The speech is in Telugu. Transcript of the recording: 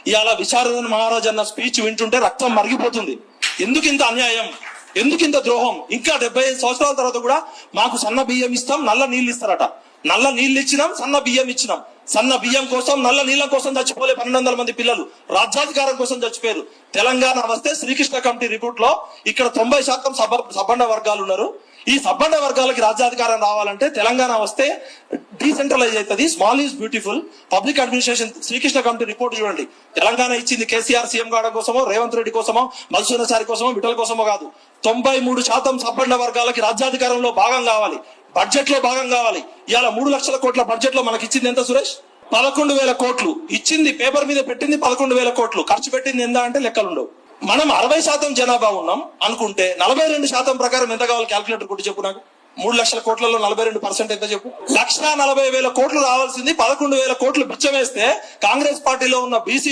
ఇవాళ విశారదన్ మహారాజ్ అన్న స్పీచ్ వింటుంటే రక్తం మరిగిపోతుంది. ఎందుకు ఇంత అన్యాయం, ఎందుకు ఇంత ద్రోహం? ఇంకా 75 సంవత్సరాల తర్వాత కూడా మాకు సన్న బియ్యం ఇస్తాం, నల్ల నీళ్ళు ఇస్తారట. నల్ల నీళ్ళు ఇచ్చినాం, సన్న బియ్యం ఇచ్చినాం. సన్న బియ్యం కోసం, నల్ల నీళ్ళ కోసం చచ్చిపోలే 1200 మంది పిల్లలు రాజ్యాధికారం కోసం చచ్చిపోయారు. తెలంగాణ వస్తే శ్రీకృష్ణ కమిటీ రిపోర్ట్ లో ఇక్కడ 90% సబ్బండ వర్గాలు ఉన్నారు. ఈ సబ్బండ వర్గాలకి రాజ్యాధికారం రావాలంటే తెలంగాణ వస్తే డీసెంట్రలైజ్ అవుతుంది. Small is beautiful. Public administration Srikrishna committee report చూడండి. తెలంగాణ ఇచ్చింది కేసీఆర్ సీఎం కావడం కోసమో, రేవంత్ రెడ్డి కోసమో, మధుసూదన్ కోసమో, విఠల్ కోసమో కాదు. 93% సబ్బండ వర్గాలకి రాజ్యాధికారంలో భాగం కావాలి, బడ్జెట్ లో భాగం కావాలి. ఇవాళ 3 లక్షల కోట్ల బడ్జెట్ లో మనకి ఇచ్చింది ఎంత సురేష్? 11,000 కోట్లు ఇచ్చింది. పేపర్ మీద పెట్టింది 11,000 కోట్లు, ఖర్చు పెట్టింది ఎంత అంటే లెక్కలుండవు. మనం 60% జనాభా ఉన్నాం అనుకుంటే 42% ప్రకారం ఎంత కావాలి? క్యాల్కులేటర్ కొట్టి చెప్పు నాకు. 3 లక్షల కోట్లలో 42% ఎంత చెప్పు? 1,40,000 కోట్లు రావాల్సింది 11,000 కోట్లు బిచ్చం వేస్తే కాంగ్రెస్ పార్టీలో ఉన్న బీసీ